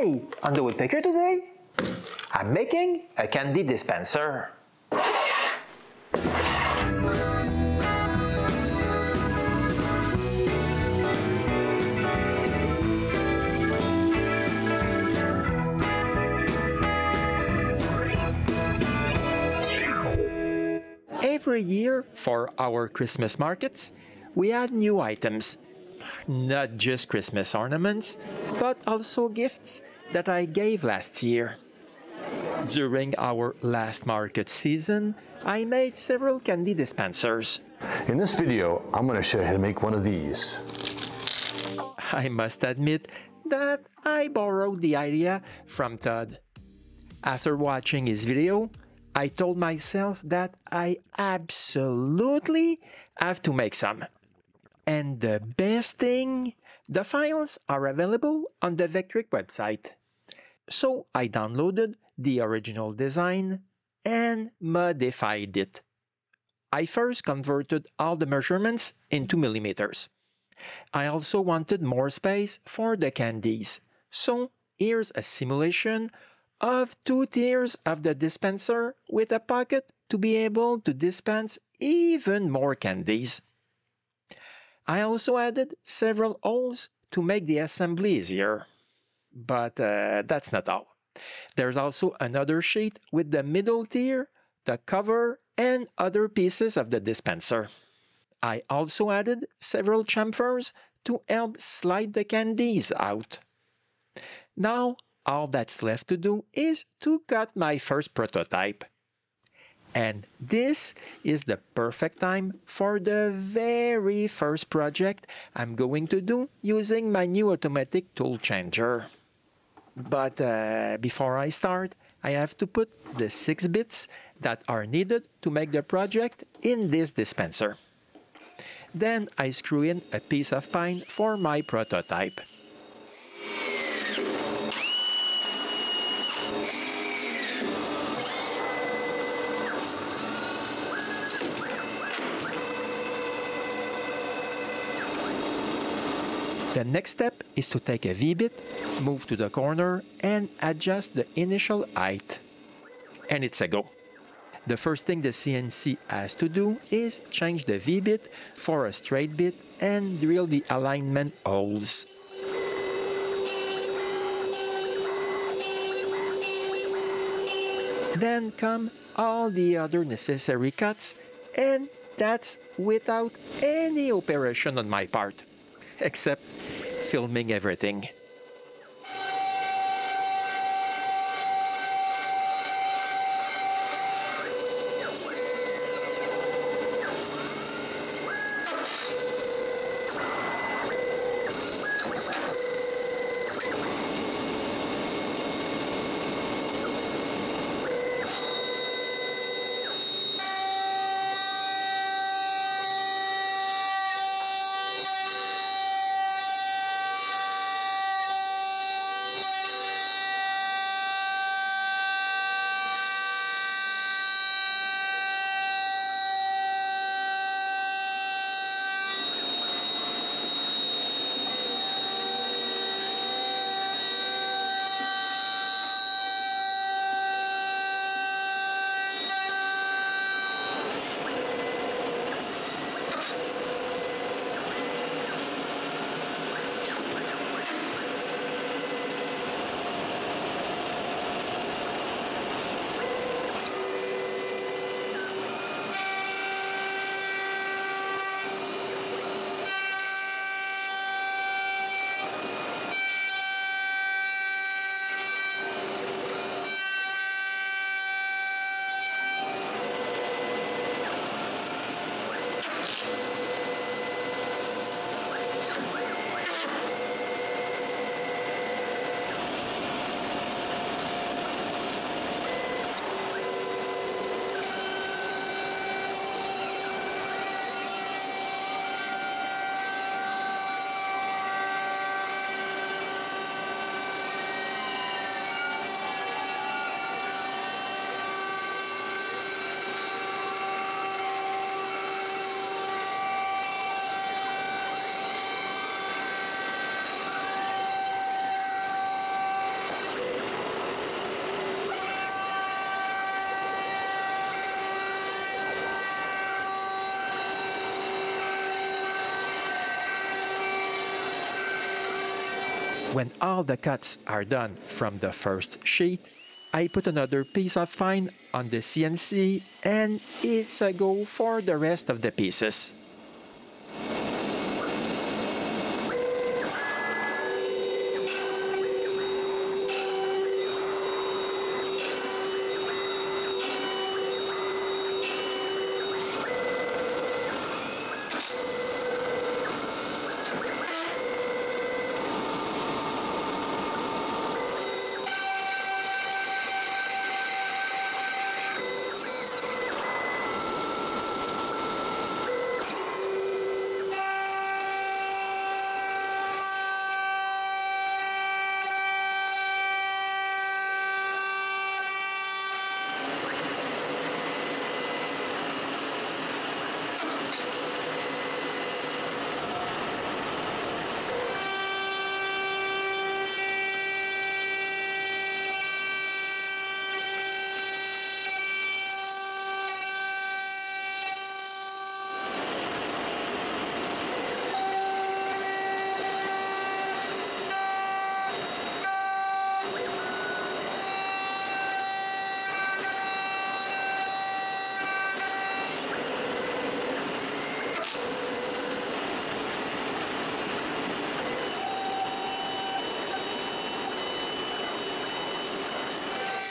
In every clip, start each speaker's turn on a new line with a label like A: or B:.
A: Hi! On the Woodpecker today, I'm making a candy dispenser. Every year for our Christmas markets, we add new items. Not just Christmas ornaments, but also gifts that I gave last year. During our last market season, I made several candy dispensers.
B: In this video, I'm going to show you how to make one of these.
A: I must admit that I borrowed the idea from Todd. After watching his video, I told myself that I absolutely have to make some. And the best thing, the files are available on the Vectric website. So I downloaded the original design and modified it. I first converted all the measurements into millimeters. I also wanted more space for the candies. So here's a simulation of 2 tiers of the dispenser with a pocket to be able to dispense even more candies. I also added several holes to make the assembly easier. But that's not all. There's also another sheet with the middle tier, the cover, and other pieces of the dispenser. I also added several chamfers to help slide the candies out. Now, all that's left to do is to cut my first prototype. And this is the perfect time for the very first project I'm going to do using my new automatic tool changer. But before I start, I have to put the 6 bits that are needed to make the project in this dispenser. Then I screw in a piece of pine for my prototype. The next step is to take a V-bit, move to the corner, and adjust the initial height. And it's a go. The first thing the CNC has to do is change the V-bit for a straight bit and drill the alignment holes. Then come all the other necessary cuts, and that's without any operation on my part, except filming everything. When all the cuts are done from the first sheet, I put another piece of pine on the CNC and it's a go for the rest of the pieces.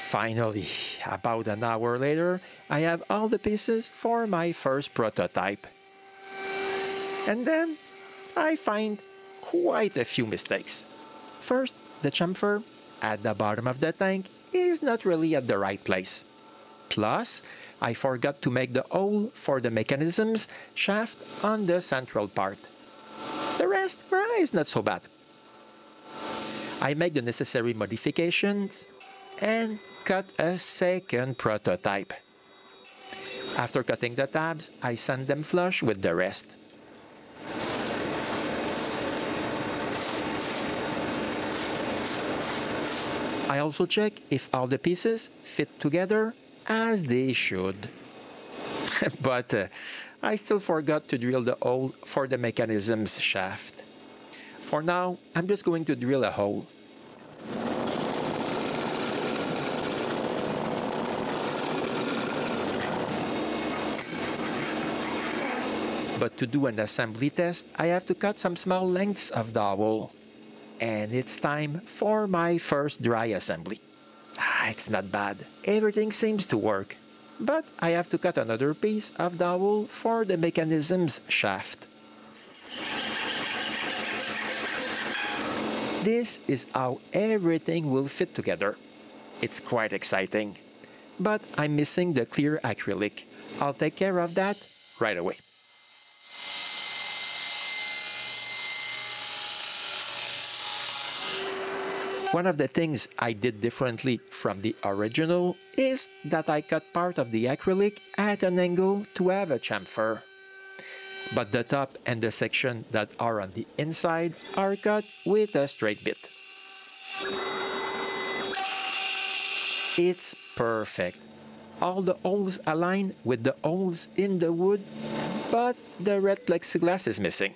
A: Finally, about an hour later, I have all the pieces for my first prototype. And then, I find quite a few mistakes. First, the chamfer at the bottom of the tank is not really at the right place. Plus, I forgot to make the hole for the mechanism's shaft on the central part. The rest is not so bad. I make the necessary modifications and cut a second prototype. After cutting the tabs, I sand them flush with the rest. I also check if all the pieces fit together as they should. But I still forgot to drill the hole for the mechanism's shaft. For now, I'm just going to drill a hole. But to do an assembly test, I have to cut some small lengths of dowel. And it's time for my first dry assembly. It's not bad. Everything seems to work. But I have to cut another piece of dowel for the mechanism's shaft. This is how everything will fit together. It's quite exciting. But I'm missing the clear acrylic. I'll take care of that right away. One of the things I did differently from the original is that I cut part of the acrylic at an angle to have a chamfer. But the top and the section that are on the inside are cut with a straight bit. It's perfect. All the holes align with the holes in the wood, but the red plexiglass is missing.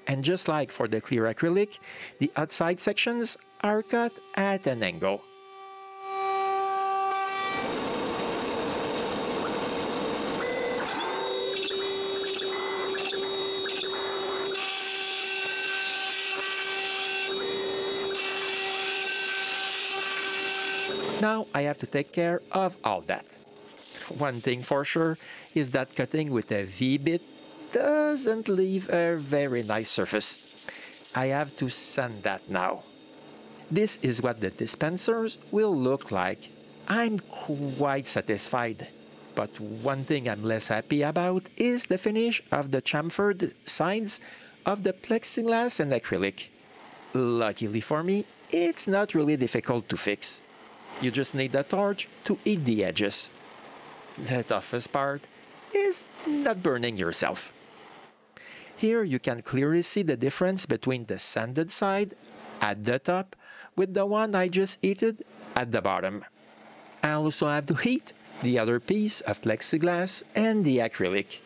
A: And just like for the clear acrylic, the outside sections are cut at an angle. Now I have to take care of all that. One thing for sure is that cutting with a V-bit doesn't leave a very nice surface. I have to sand that now. This is what the dispensers will look like. I'm quite satisfied. But one thing I'm less happy about is the finish of the chamfered sides of the plexiglass and acrylic. Luckily for me, it's not really difficult to fix. You just need a torch to heat the edges. The toughest part is not burning yourself. Here you can clearly see the difference between the sanded side at the top with the one I just heated at the bottom. I also have to heat the other piece of plexiglass and the acrylic.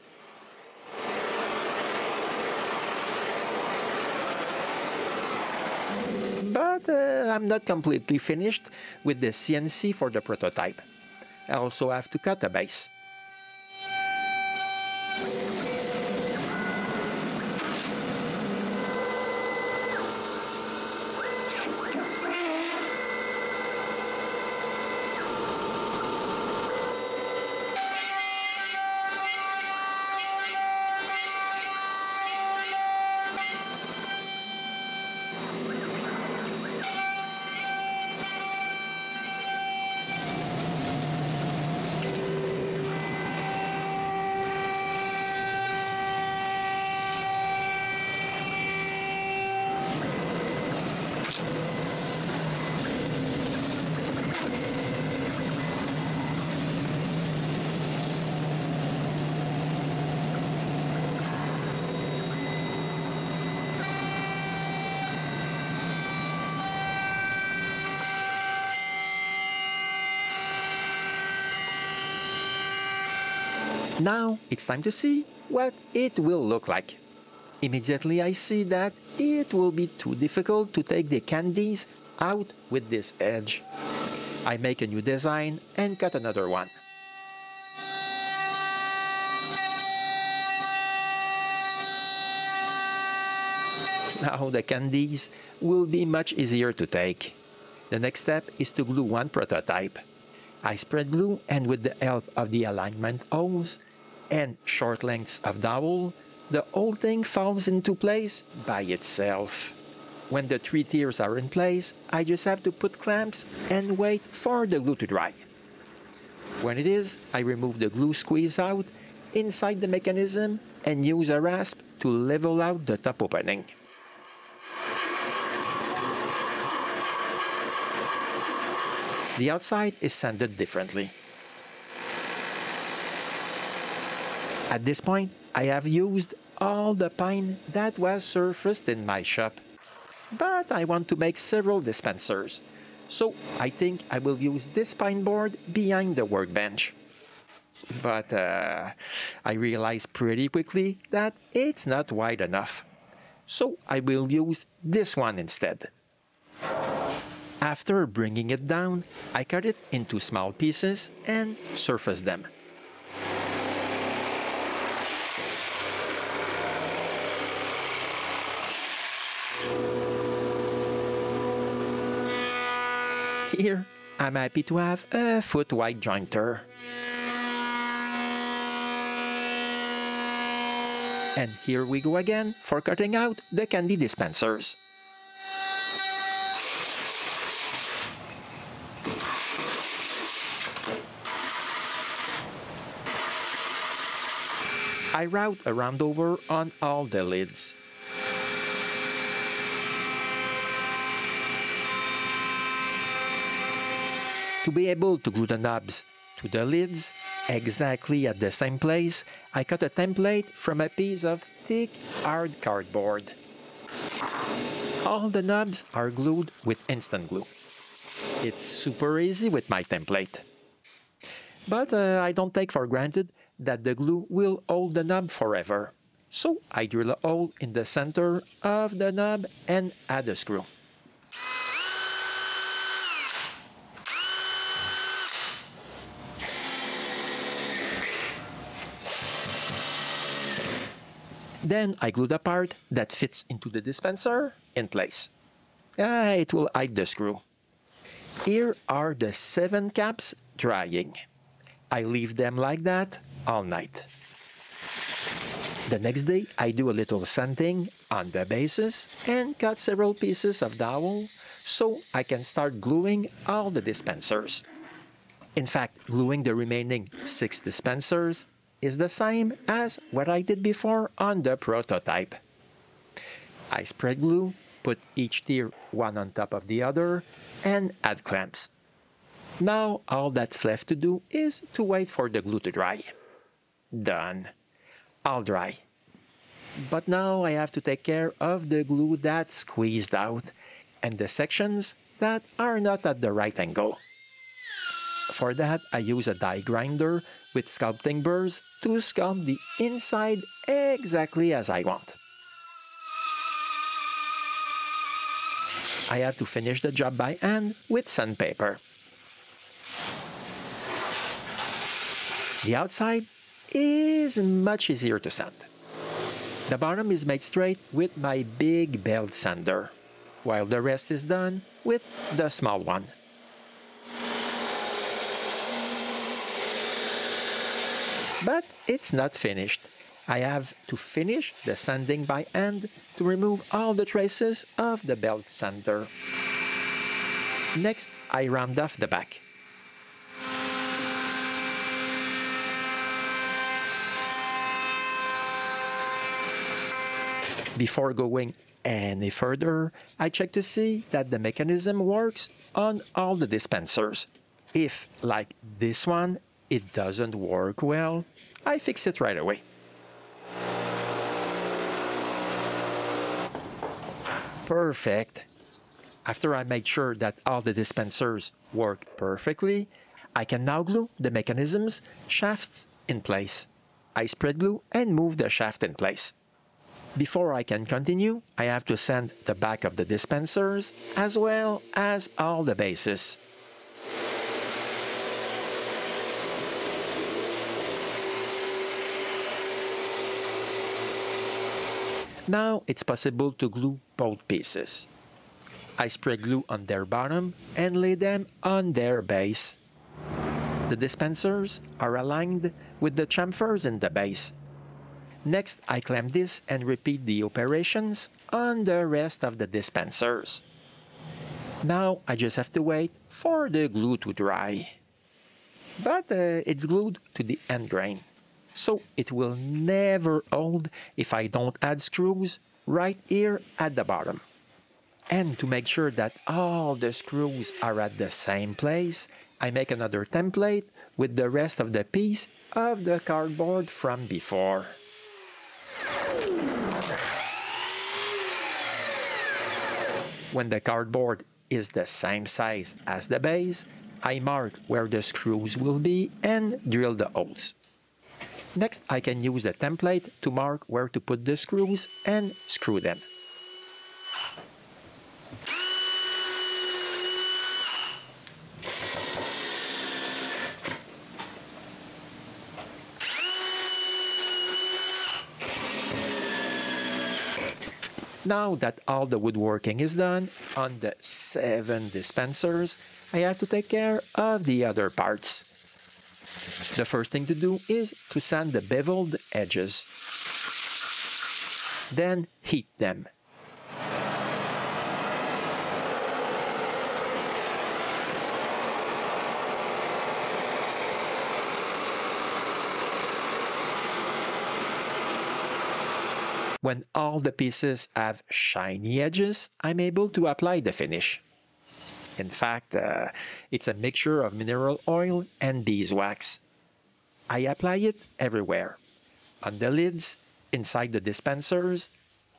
A: But I'm not completely finished with the CNC for the prototype. I also have to cut a base. Now it's time to see what it will look like. Immediately I see that it will be too difficult to take the candies out with this edge. I make a new design and cut another one. Now the candies will be much easier to take. The next step is to glue one prototype. I spread glue, and with the help of the alignment holes and short lengths of dowel, the whole thing falls into place by itself. When the 3 tiers are in place, I just have to put clamps and wait for the glue to dry. When it is, I remove the glue squeeze out inside the mechanism and use a rasp to level out the top opening. The outside is sanded differently. At this point, I have used all the pine that was surfaced in my shop. But I want to make several dispensers, so I think I will use this pine board behind the workbench. But I realized pretty quickly that it's not wide enough, so I will use this one instead. After bringing it down, I cut it into small pieces and surface them. Here, I'm happy to have a foot-wide jointer. And here we go again for cutting out the candy dispensers. I route a round over on all the lids. To be able to glue the knobs to the lids exactly at the same place, I cut a template from a piece of thick, hard cardboard. All the knobs are glued with instant glue. It's super easy with my template. But I don't take for granted that the glue will hold the knob forever. So I drill a hole in the center of the knob and add a screw. Then I glue the part that fits into the dispenser in place. It will hide the screw. Here are the 7 caps drying. I leave them like that all night. The next day, I do a little sanding on the bases and cut several pieces of dowel so I can start gluing all the dispensers. In fact, gluing the remaining 6 dispensers is the same as what I did before on the prototype. I spread glue, put each tier one on top of the other, and add clamps. Now all that's left to do is to wait for the glue to dry. Done. All dry. But now I have to take care of the glue that's squeezed out and the sections that are not at the right angle. For that, I use a die grinder with sculpting burrs to sculpt the inside exactly as I want. I have to finish the job by hand with sandpaper. The outside is much easier to sand. The bottom is made straight with my big belt sander, while the rest is done with the small one. But it's not finished. I have to finish the sanding by hand to remove all the traces of the belt sander. Next, I round off the back. Before going any further, I check to see that the mechanism works on all the dispensers. If, like this one, it doesn't work well, I fix it right away. Perfect. After I make sure that all the dispensers work perfectly, I can now glue the mechanism's shafts in place. I spread glue and move the shaft in place. Before I can continue, I have to sand the back of the dispensers as well as all the bases. Now it's possible to glue both pieces. I spray glue on their bottom and lay them on their base. The dispensers are aligned with the chamfers in the base. Next, I clamp this and repeat the operations on the rest of the dispensers. Now, I just have to wait for the glue to dry. But it's glued to the end grain, so it will never hold if I don't add screws right here at the bottom. And to make sure that all the screws are at the same place, I make another template with the rest of the piece of the cardboard from before. When the cardboard is the same size as the base, I mark where the screws will be and drill the holes. Next, I can use the template to mark where to put the screws and screw them. Now that all the woodworking is done on the 7 dispensers, I have to take care of the other parts. The first thing to do is to sand the beveled edges. Then heat them. When all the pieces have shiny edges, I'm able to apply the finish. In fact, it's a mixture of mineral oil and beeswax. I apply it everywhere. On the lids, inside the dispensers,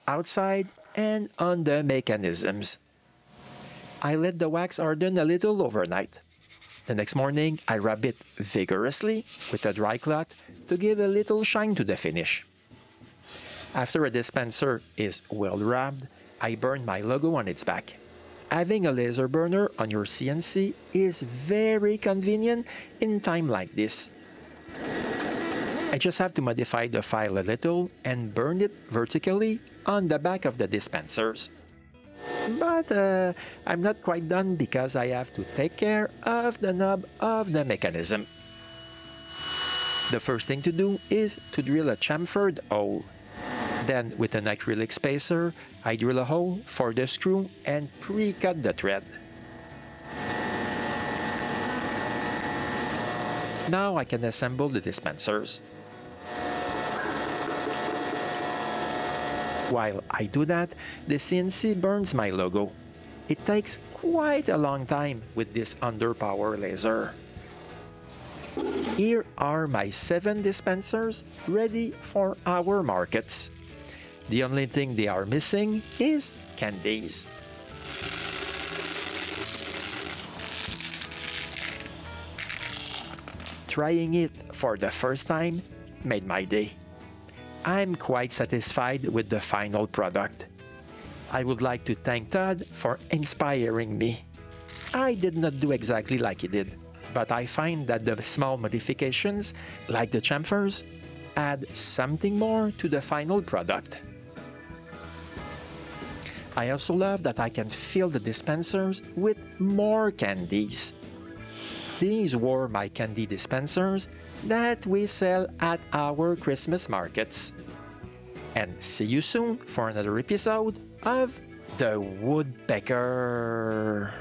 A: outside, and on the mechanisms. I let the wax harden a little overnight. The next morning, I rub it vigorously with a dry cloth to give a little shine to the finish. After a dispenser is well rubbed, I burn my logo on its back. Having a laser burner on your CNC is very convenient in time like this. I just have to modify the file a little and burn it vertically on the back of the dispensers. But I'm not quite done because I have to take care of the knob of the mechanism. The first thing to do is to drill a chamfered hole. Then, with an acrylic spacer, I drill a hole for the screw and pre-cut the thread. Now I can assemble the dispensers. While I do that, the CNC burns my logo. It takes quite a long time with this underpower laser. Here are my 7 dispensers ready for our markets. The only thing they are missing is candies. Trying it for the first time made my day. I'm quite satisfied with the final product. I would like to thank Todd for inspiring me. I did not do exactly like he did, but I find that the small modifications, like the chamfers, add something more to the final product. I also love that I can fill the dispensers with more candies. These were my candy dispensers that we sell at our Christmas markets. And see you soon for another episode of The Woodpecker.